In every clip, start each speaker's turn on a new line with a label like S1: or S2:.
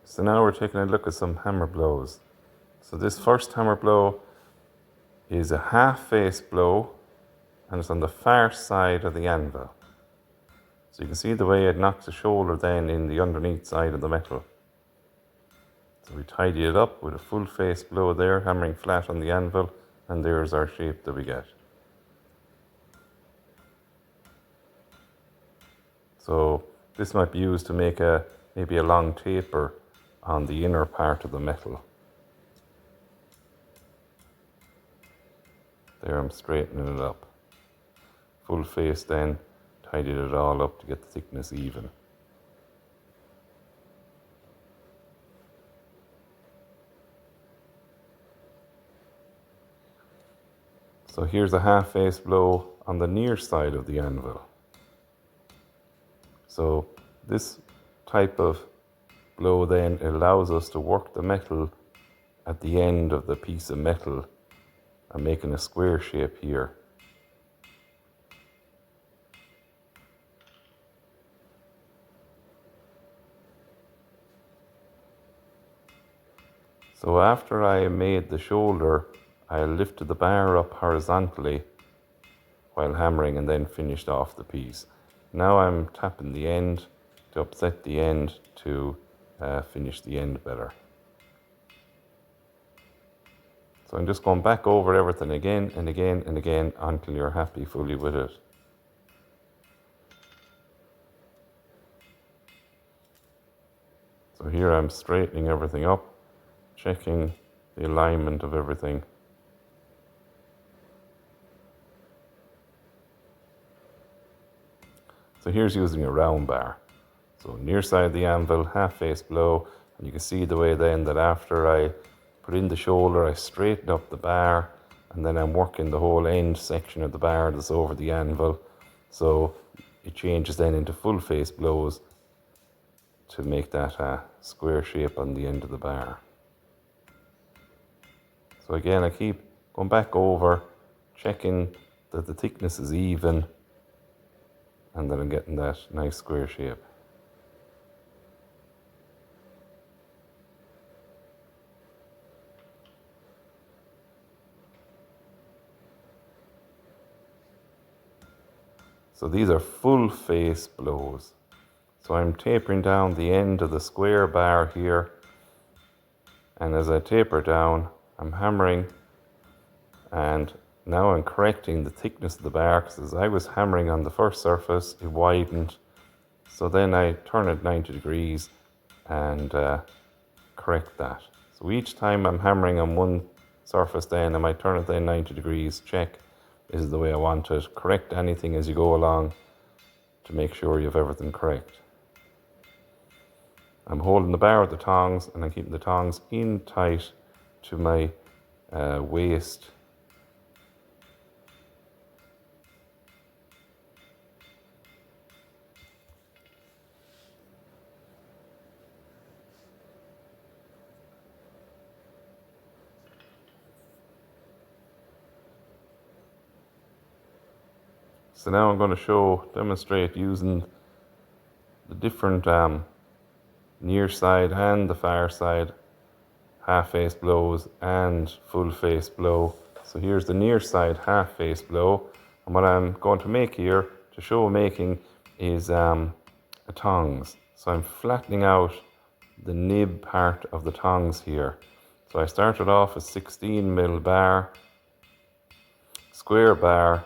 S1: So now we're taking a look at some hammer blows. So this first hammer blow is a half face blow, and it's on the far side of the anvil. So you can see the way it knocks the shoulder then in the underneath side of the metal. So we tidy it up with a full face blow there, hammering flat on the anvil, and there's our shape that we get. So this might be used to make maybe a long taper on the inner part of the metal. There I'm straightening it up. Full face then, tidied it all up to get the thickness even. So here's a half face blow on the near side of the anvil. So this type of blow then allows us to work the metal at the end of the piece of metal and making a square shape here. So after I made the shoulder, I lifted the bar up horizontally while hammering and then finished off the piece. Now I'm tapping the end to upset the end to finish the end better. So I'm just going back over everything again and again and again until you're happy fully with it. So here I'm straightening everything up, checking the alignment of everything. So here's using a round bar. So near side of the anvil, half face blow, and you can see the way then that after I put in the shoulder, I straighten up the bar, and then I'm working the whole end section of the bar that's over the anvil. So it changes then into full face blows to make that square shape on the end of the bar. So again, I keep going back over, checking that the thickness is even, and then I'm getting that nice square shape. So these are full face blows. So I'm tapering down the end of the square bar here, and as I taper down, I'm hammering, and now I'm correcting the thickness of the bar, because as I was hammering on the first surface, it widened. So then I turn it 90 degrees and correct that. So each time I'm hammering on one surface, then I might turn it then 90 degrees, check, this is the way I want it, correct anything as you go along to make sure you have everything correct. I'm holding the bar with the tongs, and I'm keeping the tongs in tight to my waist. So now I'm going to demonstrate using the different near side and the far side half face blows and full face blow. So here's the near side half face blow, and what I'm going to make here to show making is a tongs. So I'm flattening out the nib part of the tongs here. So I started off a 16mm bar, square bar,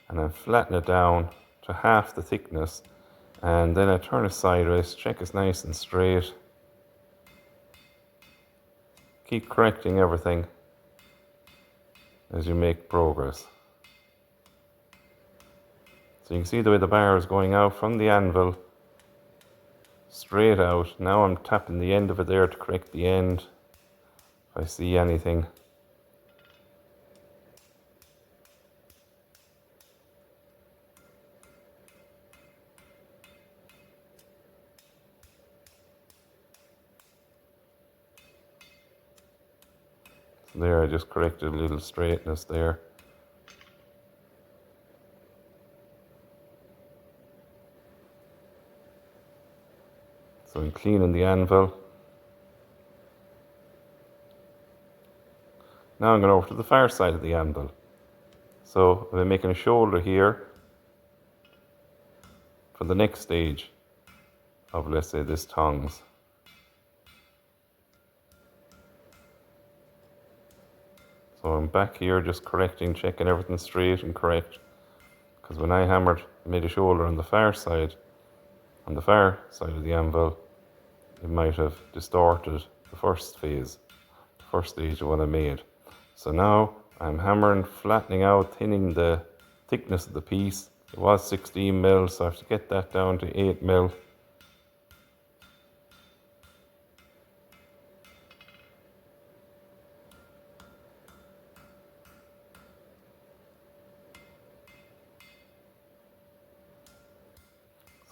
S1: and I flatten it down to half the thickness, and then I turn it sideways, check it's nice and straight. Keep correcting everything as you make progress. So you can see the way the bar is going out from the anvil, straight out. Now I'm tapping the end of it there to correct the end, if I see anything. So there, I just corrected a little straightness there. So I'm cleaning the anvil, Now I'm going over to the far side of the anvil. So I'm making a shoulder here for the next stage of, let's say, this tongs. So I'm back here just correcting, checking everything straight and correct. Because when I made a shoulder on the far side of the anvil, it might have distorted the first phase, the first stage of what I made. So now I'm hammering, flattening out, thinning the thickness of the piece. It was 16 mil, so I have to get that down to 8 mil.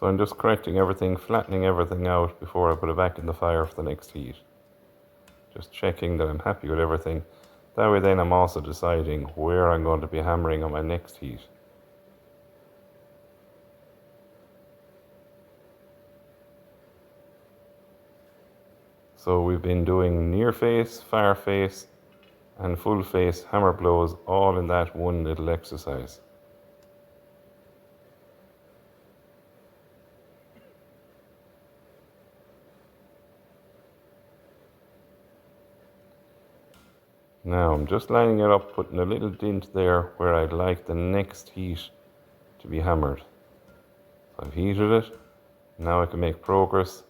S1: So I'm just correcting everything, flattening everything out before I put it back in the fire for the next heat. Just checking that I'm happy with everything. That way then I'm also deciding where I'm going to be hammering on my next heat. So we've been doing near face, far face, and full face hammer blows all in that one little exercise. Now I'm just lining it up, putting a little dent there where I'd like the next heat to be hammered. So I've heated it. Now I can make progress,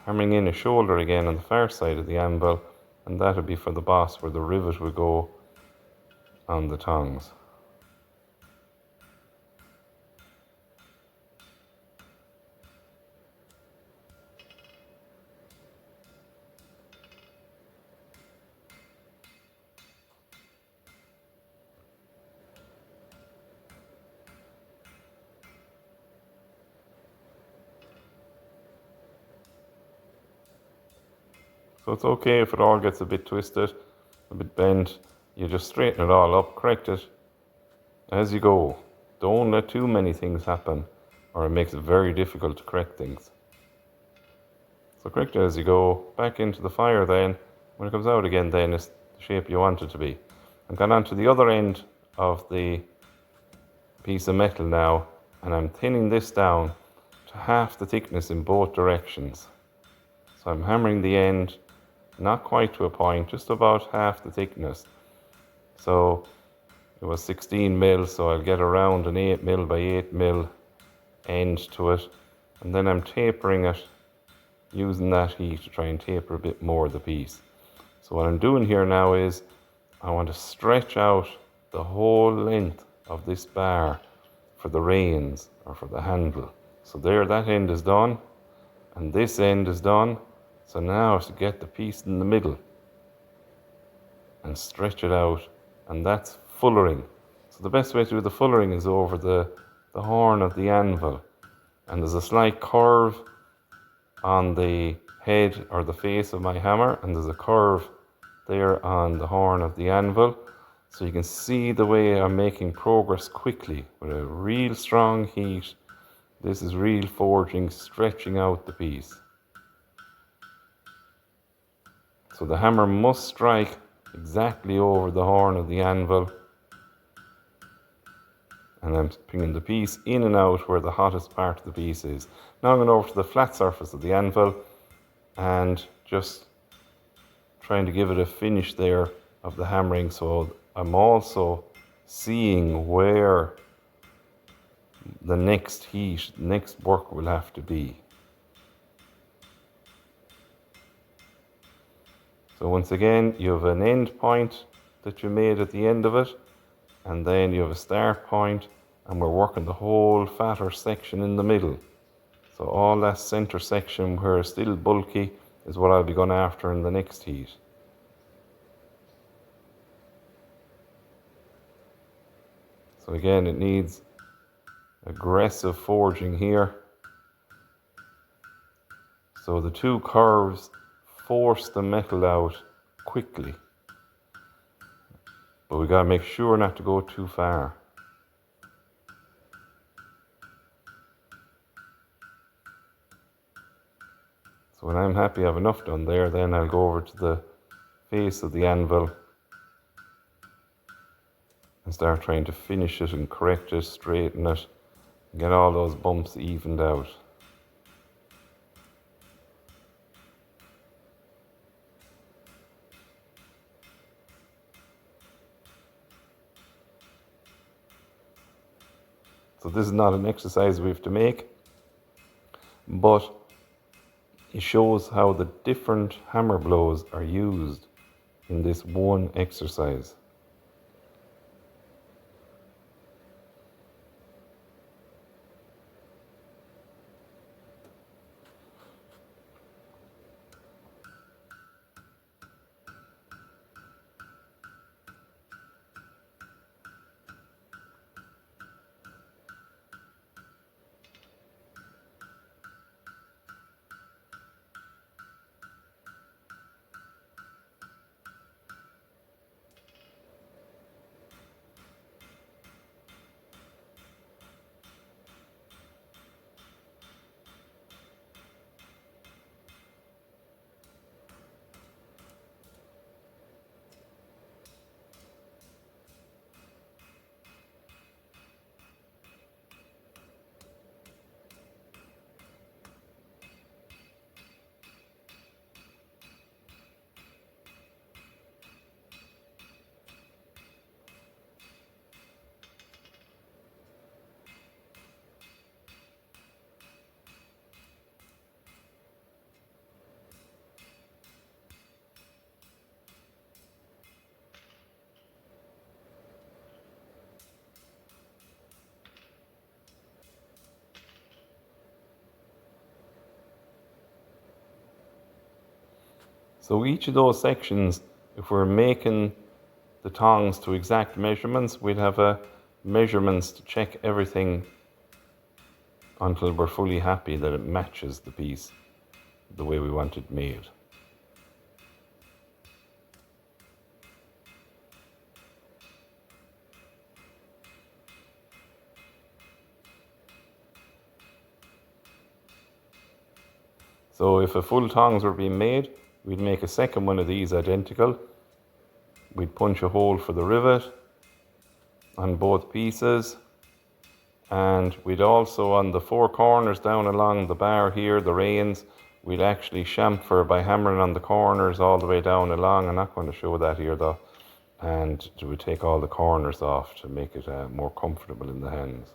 S1: hammering in a shoulder again on the far side of the anvil, and that'll be for the boss where the rivet will go on the tongs. So it's okay if it all gets a bit twisted, a bit bent. You just straighten it all up, correct it as you go. Don't let too many things happen, or it makes it very difficult to correct things. So correct it as you go, back into the fire then. When it comes out again, then it's the shape you want it to be. I've gone on to the other end of the piece of metal now, and I'm thinning this down to half the thickness in both directions. So I'm hammering the end, not quite to a point, just about half the thickness. So it was 16 mil, so I'll get around an 8 mil by 8 mil end to it, and then I'm tapering it, using that heat to try and taper a bit more of the piece. So what I'm doing here now is I want to stretch out the whole length of this bar for the reins or for the handle. So there, that end is done, and this end is done. So now to get the piece in the middle and stretch it out, and that's fullering. So the best way to do the fullering is over the horn of the anvil, and there's a slight curve on the head or the face of my hammer, and there's a curve there on the horn of the anvil. So you can see the way I'm making progress quickly with a real strong heat. This is real forging, stretching out the piece. So the hammer must strike exactly over the horn of the anvil, and I'm bringing the piece in and out where the hottest part of the piece is. Now I'm going over to the flat surface of the anvil and just trying to give it a finish there of the hammering, so I'm also seeing where the next heat, next work will have to be. So once again, you have an end point that you made at the end of it, and then you have a start point, and we're working the whole fatter section in the middle. So all that center section where it's still bulky is what I'll be going after in the next heat. So again, it needs aggressive forging here. So the two curves force the metal out quickly, but we gotta make sure not to go too far. So when I'm happy I have enough done there, then I'll go over to the face of the anvil and start trying to finish it and correct it, straighten it, get all those bumps evened out. So this is not an exercise we have to make, but it shows how the different hammer blows are used in this one exercise. So each of those sections, if we're making the tongs to exact measurements, we'd have measurements to check everything until we're fully happy that it matches the piece the way we want it made. So if a full tongs were being made, we'd make a second one of these identical. We'd punch a hole for the rivet on both pieces, and we'd also, on the four corners down along the bar here, the reins, we'd actually chamfer by hammering on the corners all the way down along. I'm not going to show that here though. And we would take all the corners off to make it more comfortable in the hands.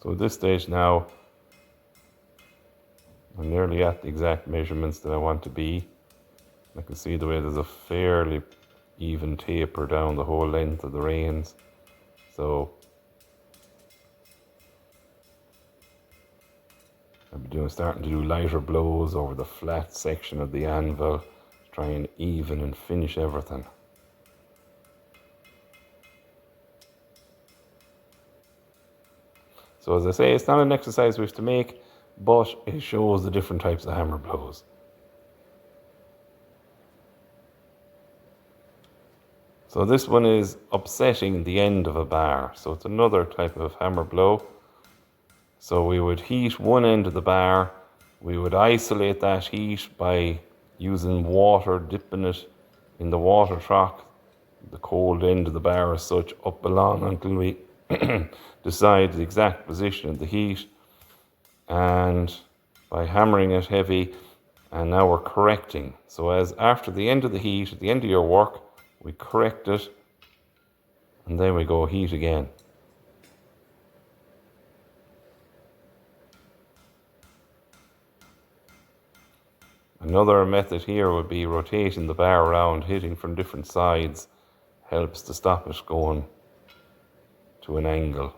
S1: So at this stage now, I'm nearly at the exact measurements that I want to be. I can see the way there's a fairly even taper down the whole length of the reins. So I'm starting to do lighter blows over the flat section of the anvil to try and even and finish everything. So as I say, it's not an exercise we have to make, but it shows the different types of hammer blows. So this one is upsetting the end of a bar. So it's another type of hammer blow. So we would heat one end of the bar. We would isolate that heat by using water, dipping it in the water trough, the cold end of the bar as such, up along until we decide the exact position of the heat, and by hammering it heavy, and now we're correcting. So as after the end of the heat, at the end of your work, we correct it, and then we go heat again. Another method here would be rotating the bar around, hitting from different sides, helps to stop it going to an angle.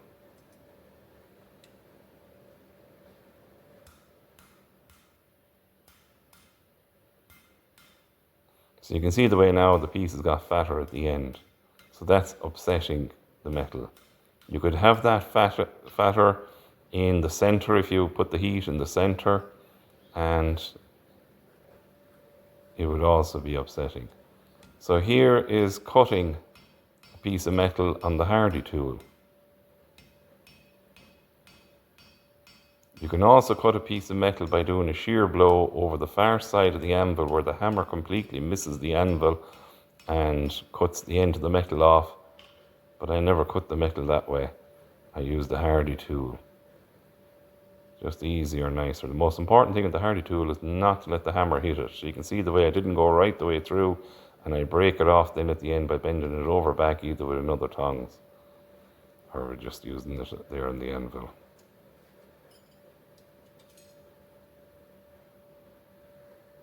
S1: So you can see the way now the piece has got fatter at the end. So that's upsetting the metal. You could have that fatter in the center if you put the heat in the center, and it would also be upsetting. So here is cutting a piece of metal on the hardy tool. You can also cut a piece of metal by doing a shear blow over the far side of the anvil where the hammer completely misses the anvil and cuts the end of the metal off. But I never cut the metal that way. I use the hardy tool. Just easier, nicer. The most important thing with the hardy tool is not to let the hammer hit it. So you can see the way I didn't go right the way through, and I break it off then at the end by bending it over back either with another tongs or just using it there on the anvil.